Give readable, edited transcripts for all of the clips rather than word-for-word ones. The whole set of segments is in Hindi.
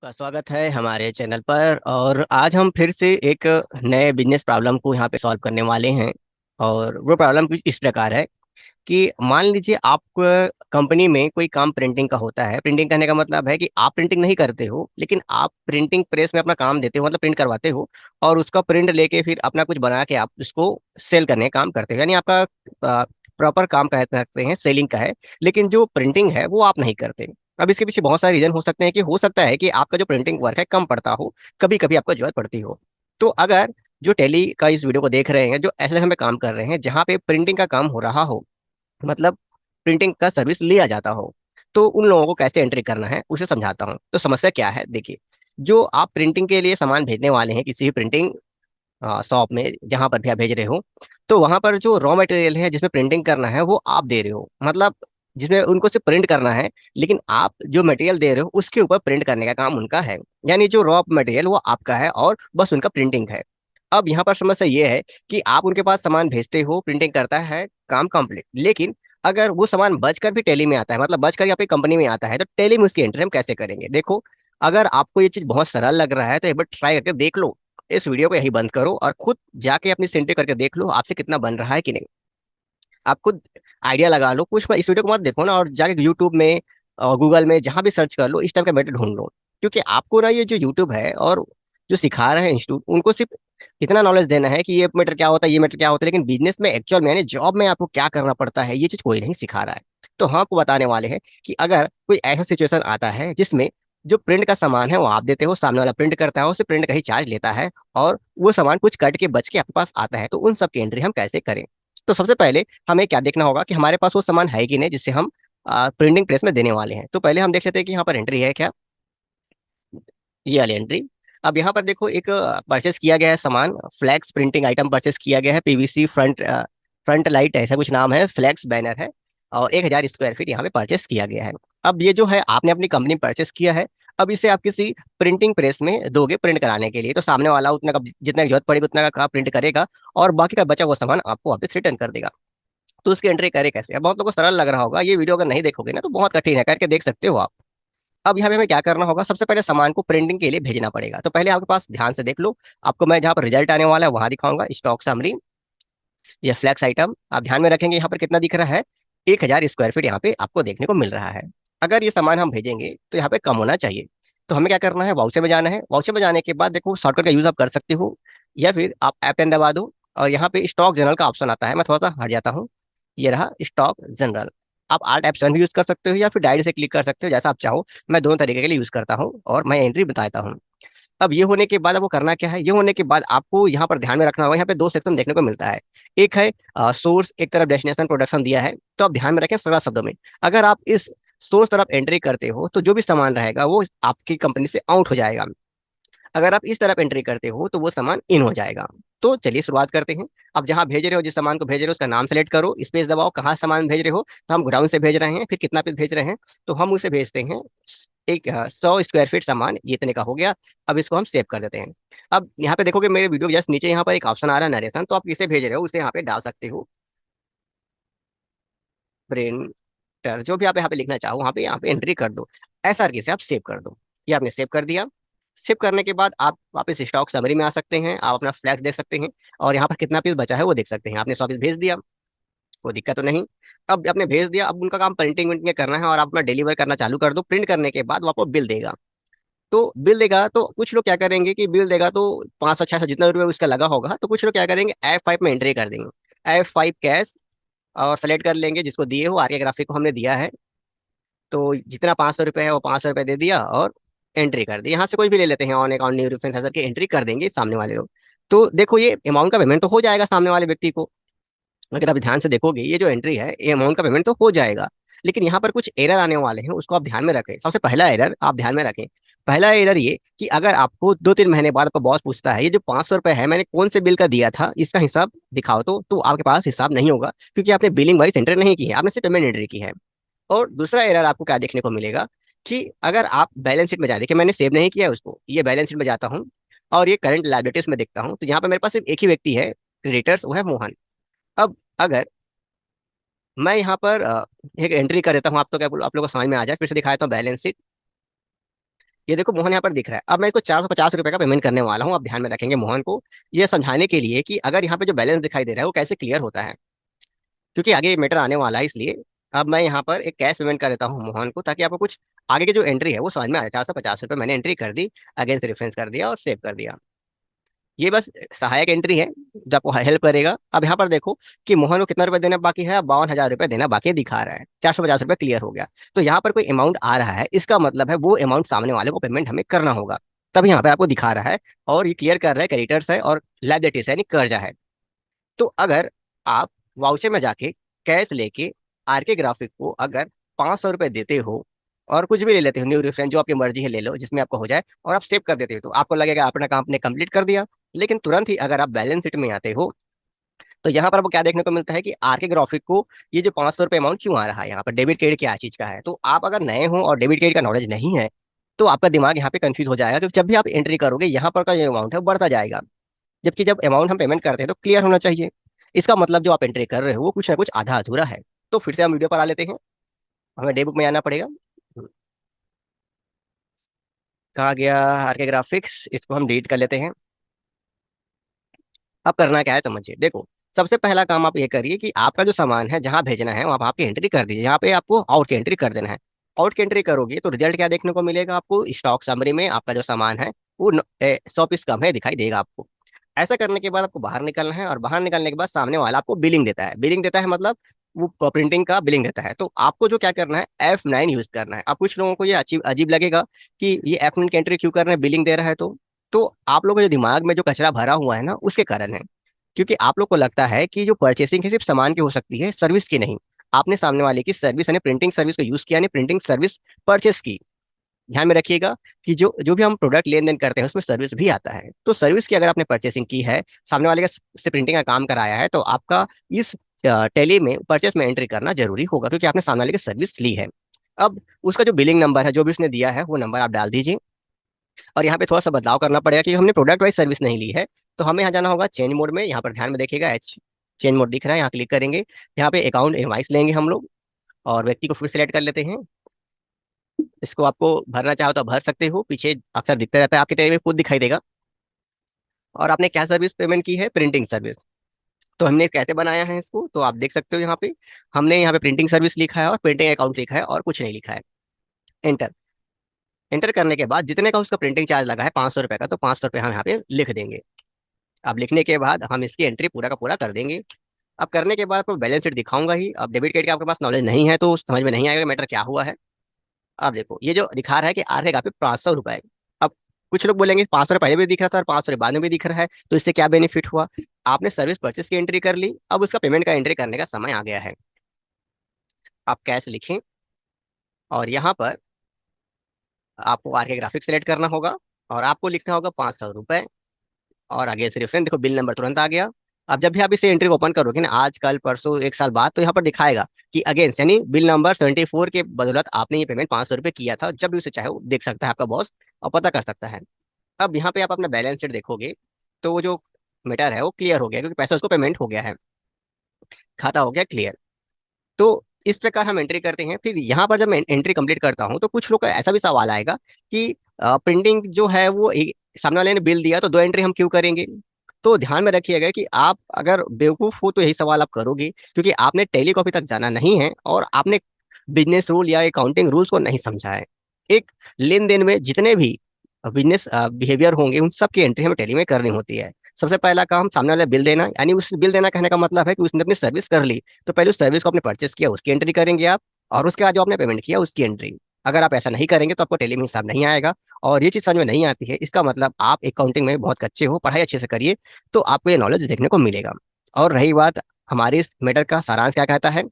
आपका स्वागत है हमारे चैनल पर। और आज हम फिर से एक नए बिजनेस प्रॉब्लम को यहाँ पे सॉल्व करने वाले हैं। और वो प्रॉब्लम कुछ इस प्रकार है कि मान लीजिए आप कंपनी में कोई काम प्रिंटिंग का होता है। प्रिंटिंग करने का मतलब है कि आप प्रिंटिंग नहीं करते हो, लेकिन आप प्रिंटिंग प्रेस में अपना काम देते हो, मतलब प्रिंट करवाते हो। और उसका प्रिंट लेके फिर अपना कुछ बना के आप उसको सेल करने का काम करते हो, यानी आपका प्रॉपर काम कह सकते हैं सेलिंग का है। लेकिन जो प्रिंटिंग है वो आप नहीं करते। अब इसके पीछे बहुत सारे रीजन हो सकते हैं कि हो सकता है कि आपका जो प्रिंटिंग वर्क है कम पड़ता हो, कभी कभी आपको जरूरत पड़ती हो। तो अगर जो टेली का इस वीडियो को देख रहे हैं, जो ऐसे जगह पे काम कर रहे हैं जहाँ पे प्रिंटिंग का काम हो रहा हो, मतलब प्रिंटिंग का सर्विस लिया जाता हो, तो उन लोगों को कैसे एंट्री करना है उसे समझाता हूँ। तो समस्या क्या है, देखिए। जो आप प्रिंटिंग के लिए सामान भेजने वाले हैं किसी भी प्रिंटिंग शॉप में, जहां पर भी आप भेज रहे हो, तो वहां पर जो रॉ मटेरियल है जिसमें प्रिंटिंग करना है वो आप दे रहे हो, मतलब जिसमें उनको सिर्फ प्रिंट करना है। लेकिन आप जो मटेरियल दे रहे हो उसके ऊपर प्रिंट करने का काम उनका है। यानी जो रॉ मटेरियल वो आपका है और बस उनका प्रिंटिंग है। अब यहाँ पर समस्या ये है कि आप उनके पास सामान भेजते हो, प्रिंटिंग करता है, काम कंप्लीट। लेकिन अगर वो सामान बचकर भी टेली में आता है, मतलब बचकर आपकी कंपनी में आता है, तो टेली में उसकी एंट्री हम कैसे करेंगे? देखो, अगर आपको ये चीज बहुत सरल लग रहा है तो एक बार ट्राई करके देख लो। इस वीडियो को यहीं बंद करो और खुद जाके अपनी सेंट्री करके देख लो आपसे कितना बन रहा है कि नहीं। आप खुद आइडिया लगा लो, कुछ इस वीडियो को मत देखो ना, और जाके यूट्यूब में और गूगल में जहां भी सर्च कर लो, इस टाइप का मेथड ढूंढ लो। क्योंकि आपको ना ये जो यूट्यूब है और जो सिखा रहे हैं इंस्टीट्यूट, उनको सिर्फ इतना नॉलेज देना है कि ये मैटर क्या होता है, ये मैटर क्या होता है, लेकिन बिजनेस में एक्चुअल में यानी जॉब में आपको क्या करना पड़ता है ये चीज कोई नहीं सिखा रहा है। तो हम आपको बताने वाले हैं कि अगर कोई ऐसा सिचुएशन आता है जिसमें जो प्रिंट का सामान है वो आप देते हो, सामने वाला प्रिंट करता है, उससे प्रिंट का ही चार्ज लेता है, और वो सामान कुछ कट के बच के आपके पास आता है, तो उन सब की एंट्री हम कैसे करें? तो सबसे पहले हमें क्या देखना होगा कि हमारे पास वो सामान है कि नहीं जिससे हम प्रिंटिंग प्रेस में देने वाले हैं। तो पहले हम देख लेते हैं कि यहाँ पर एंट्री है क्या, ये वाली एंट्री। अब यहाँ पर देखो, एक परचेस किया गया है सामान, फ्लैक्स प्रिंटिंग आइटम परचेस किया गया है, पीवीसी फ्रंट फ्रंट लाइट ऐसा कुछ नाम है, फ्लैक्स बैनर है, और 1,000 स्क्वायर फीट यहाँ पे परचेस किया गया है। अब ये जो है आपने अपनी कंपनी में परचेस किया है। अब इसे आप किसी प्रिंटिंग प्रेस में दोगे प्रिंट कराने के लिए, तो सामने वाला उतना का जितना की जरूरत पड़ेगी उतना का प्रिंट करेगा, और बाकी का बचा हुआ सामान आपको वापस रिटर्न कर देगा। तो उसकी एंट्री करे कैसे? अब बहुत लोगों को सरल लग रहा होगा, ये वीडियो अगर नहीं देखोगे ना तो बहुत कठिन है, करके देख सकते हो आप। अब यहाँ पे हमें क्या करना होगा, सबसे पहले सामान को प्रिंटिंग के लिए भेजना पड़ेगा। तो पहले आपके पास ध्यान से देख लो, आपको मैं जहाँ पर रिजल्ट आने वाला है वहां दिखाऊंगा, स्टॉक समरी, ये फ्लैक्स आइटम आप ध्यान में रखेंगे। यहाँ पर कितना दिख रहा है, 1,000 स्क्वायर फीट यहाँ पे आपको देखने को मिल रहा है। अगर ये सामान हम भेजेंगे तो यहाँ पे कम होना चाहिए। तो हमें क्या करना है, वाउचर में जाना है। वाउचर में जाने के बाद देखो, शॉर्टकट का यूज आप कर सकते हो, या फिर आप ऐप पेन दबा दो, और यहाँ पे स्टॉक जनरल का ऑप्शन आता है। मैं थोड़ा सा हट जाता हूँ, ये रहा स्टॉक जनरल। आप आर्ट एप्सन भी यूज कर सकते हो या फिर डायरेक्ट से क्लिक कर सकते हो, जैसा आप चाहो। मैं दोनों तरीके के लिए यूज करता हूँ और मैं एंट्री बताता हूँ। अब ये होने के बाद आपको करना क्या है, ये होने के बाद आपको यहाँ पर ध्यान में रखना होगा, यहाँ पे दो सेक्शन देखने को मिलता है। एक है सोर्स, एक तरफ डेस्टिनेशन प्रोडक्शन दिया है। तो आप ध्यान में रखें सरल शब्दों में, अगर आप इस सोर्स तरफ एंट्री करते हो तो जो भी सामान रहेगा वो आपकी कंपनी से आउट हो जाएगा। अगर आप इस तरफ एंट्री करते हो तो वो सामान इन हो जाएगा। तो चलिए शुरुआत करते हैं। अब जहां भेज रहे हो, जिस सामान को भेज रहे हो उसका नाम सेलेक्ट करो, स्पेस दबाओ, कहाँ सामान भेज रहे हो। तो हम गोडाउन से भेज रहे हैं, फिर कितना पीस भेज रहे हैं, तो हम उसे भेजते हैं एक 100 स्क्वायर फीट सामान, ये इतने का हो गया। अब इसको हम सेव कर देते हैं। अब यहाँ पे देखोगे मेरे वीडियो के जस्ट नीचे यहाँ पर एक ऑप्शन आ रहा है नरेशन, तो आप किसे भेज रहे हो उसे यहाँ पे डाल सकते हो, प्रिंटर, जो भी आप यहाँ पे लिखना चाहो वहाँ पे एंट्री कर दो। ऐसा करके इसे आप सेव कर दो। ये आपने सेव कर दिया। सेव करने के बाद आप वापस स्टॉक समरी में आ सकते हैं, आप अपना फ्लैक्स देख सकते हैं, और यहाँ पर कितना पीस बचा है वो देख सकते हैं। आपने 100 पीस भेज दिया, कोई दिक्कत तो नहीं। अब आपने भेज दिया, अब उनका काम प्रिंटिंग विंटिंग करना है और आप अपना डिलीवर करना चालू कर दो। प्रिंट करने के बाद वो आपको बिल देगा। तो बिल देगा तो कुछ लोग क्या करेंगे कि बिल देगा तो 500 600 जितना रुपये उसका लगा होगा, तो कुछ लोग क्या करेंगे F5 में एंट्री कर देंगे, F5 कैश, और सेलेक्ट कर लेंगे जिसको दिए हो, आगे ग्राफिक को हमने दिया है। तो जितना 500 रुपये है वो 500 रुपये दे दिया और एंट्री कर दी। यहाँ से कोई भी ले लेते हैं, ऑन अकाउंट न्यू रेफरेंस ऐसा की एंट्री कर देंगे सामने वाले लोग। तो देखो, ये अमाउंट का पेमेंट तो हो जाएगा सामने वाले व्यक्ति को। अगर आप ध्यान से देखोगे ये जो एंट्री है, ये अमाउंट का पेमेंट तो हो जाएगा। लेकिन यहाँ पर कुछ एरर आने वाले हैं, उसको आप ध्यान में रखें। सबसे पहला एरर आप ध्यान में रखें, पहला एरर ये कि अगर आपको 2-3 महीने बाद आपका बॉस पूछता है ये जो 500 रुपये है मैंने कौन से बिल का दिया था, इसका हिसाब दिखाओ, तो आपके पास हिसाब नहीं होगा, क्योंकि आपने बिलिंग वाइज एंट्री नहीं की है, आपने सिर्फ पेमेंट एंट्री की है। और दूसरा एरर आपको क्या देखने को मिलेगा कि अगर आप बैलेंस शीट में जाए, देखिए मैंने सेव नहीं किया है उसको, ये बैलेंस शीट में जाता हूँ और ये करंट लायबिलिटीज में देखता हूँ, तो यहाँ पर मेरे पास सिर्फ एक ही व्यक्ति है क्रेडिटर्स, वो है मोहन। अब अगर मैं यहाँ पर एक एंट्री कर देता हूँ, आप तो क्या बोलो, आप लोगों को समझ में आ जाए, फिर से दिखाता हूँ बैलेंस शीट। ये देखो मोहन यहाँ पर दिख रहा है। अब मैं इसको 450 रुपए का पेमेंट करने वाला हूँ। आप ध्यान में रखेंगे मोहन को ये समझाने के लिए कि अगर यहाँ पे जो बैलेंस दिखाई दे रहा है वो कैसे क्लियर होता है, क्योंकि आगे मैटर आने वाला है। इसलिए अब मैं यहाँ पर एक कैश पेमेंट कर देता हूँ मोहन को, ताकि आपको कुछ आगे की जो एंट्री है वो समझ में आए। 450 रुपये मैंने एंट्री कर दी, अगेंस्ट रेफरेंस कर दिया और सेव कर दिया। ये बस सहायक एंट्री है जो आपको हेल्प करेगा। अब यहाँ पर देखो कि मोहन को कितना रुपए देना बाकी है, 52,000 रुपये देना बाकी दिखा रहा है। 450 रुपये क्लियर हो गया। तो यहाँ पर कोई अमाउंट आ रहा है, इसका मतलब है वो अमाउंट सामने वाले को पेमेंट हमें करना होगा, तभी यहाँ पर आपको दिखा रहा है। और ये क्लियर कर रहा है क्रेडिटर्स है और लायबिलिटीज है, यानी कर्जा है। तो अगर आप वाउचर में जाके कैश लेके आरके ग्राफिक को अगर 500 रुपये देते हो और कुछ भी ले लेते हो, न्यू रेफरेंस जो आपकी मर्जी है ले लो जिसमें आपको हो जाए, और आप सेव कर देते हो, तो आपको लगेगा अपना काम आपने कंप्लीट कर दिया। लेकिन तुरंत ही अगर आप बैलेंस शीट में आते हो तो यहाँ पर आपको क्या देखने को मिलता है कि आरके ग्राफिक को ये जो 500 रुपये अमाउंट क्यों आ रहा है, यहाँ पर डेबिट क्रेडिट क्या चीज का है। तो आप अगर नए हो और डेबिट क्रेडिट का नॉलेज नहीं है तो आपका दिमाग यहाँ पे कंफ्यूज हो जाएगा, क्योंकि जब भी आप एंट्री करोगे यहाँ पर का जो अमाउंट है वो बढ़ता जाएगा। जबकि जब अमाउंट हम पेमेंट करते हैं तो क्लियर होना चाहिए। इसका मतलब जो आप एंट्री कर रहे हो वो कुछ ना कुछ आधा अधूरा है। तो फिर से हम वीडियो पर आ लेते हैं। हमें डे बुक में आना पड़ेगा। कहा गया आरके ग्राफिक्स, इसको हम डिलीट कर लेते हैं। अब करना क्या है समझिए, देखो सबसे पहला काम आप ये करिए कि आपका जो सामान है जहां भेजना है वहां आपकी एंट्री कर दीजिए। यहाँ पे आपको आउट की एंट्री कर देना है। आउट की एंट्री करोगे तो रिजल्ट क्या देखने को मिलेगा आपको, स्टॉक समरी में आपका जो सामान है वो 100 पीस कम है दिखाई देगा आपको। ऐसा करने के बाद आपको बाहर निकलना है, और बाहर निकलने के बाद सामने वाला आपको बिलिंग देता है। बिलिंग देता है मतलब वो प्रिंटिंग का बिलिंग देता है। तो आपको जो क्या करना है, F9 यूज करना है। अब कुछ लोगों को ये अजीब अजीब लगेगा कि ये F9 की एंट्री क्यों कर रहे हैं, बिलिंग दे रहा है तो आप लोगों के जो दिमाग में जो कचरा भरा हुआ है ना उसके कारण है। क्योंकि आप लोग को लगता है कि जो परचेसिंग है सिर्फ सामान की हो सकती है, सर्विस की नहीं। आपने सामने वाले की सर्विस यानी प्रिंटिंग सर्विस को यूज किया, यानी प्रिंटिंग सर्विस परचेस की। ध्यान में रखिएगा कि जो जो भी हम प्रोडक्ट लेन देन करते हैं उसमें सर्विस भी आता है। तो सर्विस की अगर आपने परचेसिंग की है, सामने वाले का से प्रिंटिंग का काम कराया है, तो आपका इस टेली में परचेस में एंट्री करना जरूरी होगा, क्योंकि आपने सामने वाले की सर्विस ली है। अब उसका जो बिलिंग नंबर है जो भी उसने दिया है वो नंबर आप डाल दीजिए। और यहाँ पे थोड़ा सा बदलाव करना पड़ेगा क्योंकि हमने प्रोडक्ट वाइज सर्विस नहीं ली है। तो हमें यहाँ जाना होगा चेंज मोड में। यहाँ पर ध्यान में देखिएगा एच चेंज मोड दिख रहा है, यहाँ क्लिक करेंगे। यहाँ पे अकाउंट इनवाइस लेंगे हम लोग, और व्यक्ति को फिर सेलेक्ट कर लेते हैं। इसको आपको भरना चाहो तो भर सकते हो, पीछे अक्सर दिखता रहता है आपके टेली में खुद दिखाई देगा। और आपने क्या सर्विस पेमेंट की है, प्रिंटिंग सर्विस। तो हमने कैसे बनाया है इसको, तो आप देख सकते हो यहाँ पे हमने यहाँ पे प्रिंटिंग सर्विस लिखा है और प्रिंटिंग अकाउंट लिखा है और कुछ नहीं लिखा है। एंटर। एंटर करने के बाद जितने का उसका प्रिंटिंग चार्ज लगा है 500 रुपये का, तो 500 रुपये हम यहाँ पे लिख देंगे। अब लिखने के बाद हम इसकी एंट्री पूरा का पूरा कर देंगे। अब करने के बाद आपको बैलेंस शीट दिखाऊंगा ही। अब डेबिट कार्ड का आपके पास नॉलेज नहीं है तो समझ में नहीं आएगा मैटर क्या हुआ है। अब देखो ये जो दिखा रहा है कि आर है पे 500 रुपए। अब कुछ लोग बोलेंगे 500 पहले भी दिख रहा था और 500 बाद में भी दिख रहा है, तो इससे क्या बेनिफिट हुआ। आपने सर्विस परचेस की एंट्री कर ली, अब उसका पेमेंट का एंट्री करने का समय आ गया है। आप कैश लिखें और यहाँ पर आपको आर के ग्राफिक सेलेक्ट करना होगा और आपको लिखना होगा 500 रुपए, और आगे से रेफरेंस देखो बिल नंबर तुरंत आ गया। अब जब भी आप इसे एंट्री ओपन करोगे ना, आज कल परसों एक साल बाद, तो यहाँ पर दिखाएगा कि अगेंस्ट यानी बिल नंबर 74 के बदौलत आपने ये पेमेंट 500 रुपये किया था। जब भी उसे चाहे वो देख सकता है आपका बॉस और पता कर सकता है। अब यहाँ पे आप अपना बैलेंस शीट देखोगे तो वो जो मैटर है वो क्लियर हो गया, क्योंकि पैसा उसको पेमेंट हो गया है, खाता हो गया क्लियर। तो इस प्रकार हम एंट्री करते हैं। फिर यहाँ पर जब मैं एंट्री कंप्लीट करता हूँ तो कुछ लोग का ऐसा भी सवाल आएगा कि प्रिंटिंग जो है वो सामने वाले ने बिल दिया तो दो एंट्री हम क्यों करेंगे। तो ध्यान में रखिएगा कि आप अगर बेवकूफ हो तो यही सवाल आप करोगे, क्योंकि आपने टेली कॉपी तक जाना नहीं है और आपने बिजनेस रूल या अकाउंटिंग रूल्स को नहीं समझा है। एक लेन देन में जितने भी बिजनेस बिहेवियर होंगे उन सब की एंट्री हमें टेली में करनी होती है। सबसे पहला काम सामने वाला बिल देना, यानी उस बिल देना कहने का मतलब है कि उसने अपनी सर्विस कर ली, तो पहले उस सर्विस को आपने परचेस किया उसकी एंट्री करेंगे आप, और उसके बाद जो आपने पेमेंट किया उसकी एंट्री। अगर आप ऐसा नहीं करेंगे तो आपको टेली में हिसाब नहीं आएगा, और ये चीज समझ में नहीं आती है इसका मतलब आप अकाउंटिंग में बहुत कच्चे हो। पढ़ाई अच्छे से करिए तो आपको ये नॉलेज देखने को मिलेगा। और रही बात, हमारे इस मैटर का सारांश क्या कहता है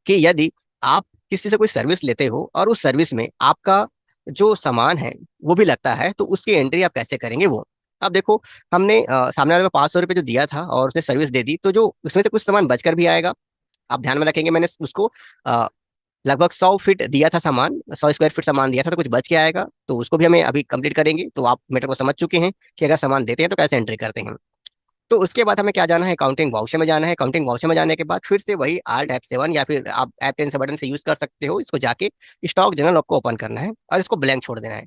कि यदि आप किसी से कोई सर्विस लेते हो और उस सर्विस में आपका जो सामान है वो भी लगता है, तो उसकी एंट्री आप कैसे करेंगे वो। अब देखो हमने सामने वाले को 500 रुपये जो दिया था और उसने सर्विस दे दी, तो जो उसमें से कुछ सामान बचकर भी आएगा। आप ध्यान में रखेंगे मैंने उसको अ, लगभग 100 फीट दिया था सामान, 100 स्क्वायर फीट सामान दिया था, तो कुछ बच के आएगा, तो उसको भी हमें अभी कंप्लीट करेंगे। तो आप मैटर को समझ चुके हैं कि अगर सामान देते हैं तो कैसे एंट्री करते हैं। तो उसके बाद हमें क्या जाना है, अकाउंटिंग वाउचर में जाना है। अकाउंटिंग वाउचर में जाने के बाद फिर से वही आल्ट F7 या फिर आप F10 से बटन से यूज कर सकते हो, इसको जाके स्टॉक जनरल आपको ओपन करना है और इसको ब्लैंक छोड़ देना है।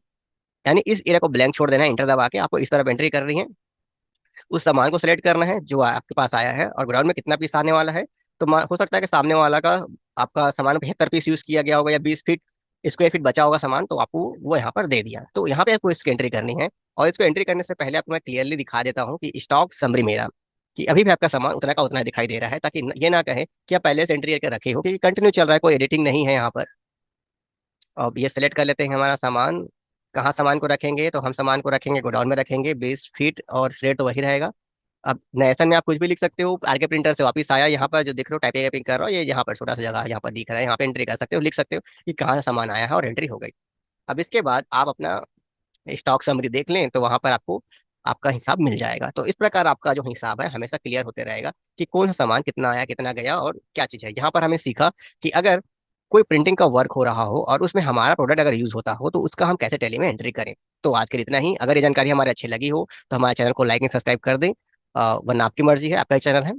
यानी इस एरिया को ब्लैंक छोड़ देना है, इंटर दबा के आपको इस तरफ एंट्री कर रही है। उस सामान को सिलेक्ट करना है जो आपके पास आया है, और ग्राउंड में कितना पीस आने वाला है। तो हो सकता है कि सामने वाला का आपका सामान 75 पीस यूज किया गया होगा या 20 फीट स्क्वायर फीट बचा होगा सामान, तो आपको वो यहाँ पर दे दिया। तो यहाँ पे आपको इसकी एंट्री करनी है। और इसको एंट्री करने से पहले आपको मैं क्लियरली दिखा देता हूँ कि स्टॉक समरी मेरा, कि अभी भी आपका सामान उतना का उतना दिखाई दे रहा है, ताकि ये ना कहे कि आप पहले से एंट्री करके रखे हो, क्योंकि कंटिन्यू चल रहा है, कोई एडिटिंग नहीं है यहाँ पर। अब ये सेलेक्ट कर लेते हैं हमारा सामान। कहाँ सामान को रखेंगे, तो हम सामान को रखेंगे गोडाउन में रखेंगे, 20 फीट, और रेट तो वही रहेगा। अब नएसन में आप कुछ भी लिख सकते हो। आरके प्रिंटर से वापस आया, यहाँ पर जो दिख रहा हो टाइपिंग वाइपिंग कर रहा हो, ये यहाँ पर छोटा सा जगह है, यहाँ पर दिख रहा है, यहाँ पे एंट्री कर सकते हो, लिख सकते हो कि कहाँ से सामान आया है, और एंट्री हो गई। अब इसके बाद आप अपना स्टॉक समरी देख लें, तो वहां पर आपको आपका हिसाब मिल जाएगा। तो इस प्रकार आपका जो हिसाब है हमेशा क्लियर होते रहेगा कि कौन सा सामान कितना आया, कितना गया, और क्या चीज़ है। यहाँ पर हमें सीखा कि अगर कोई प्रिंटिंग का वर्क हो रहा हो और उसमें हमारा प्रोडक्ट अगर यूज होता हो, तो उसका हम कैसे टैली में एंट्री करें। तो आज के लिए इतना ही। अगर ये जानकारी हमारे अच्छी लगी हो तो हमारे चैनल को लाइक एंड सब्सक्राइब कर दें। वरना आपकी मर्जी है, आपका चैनल है।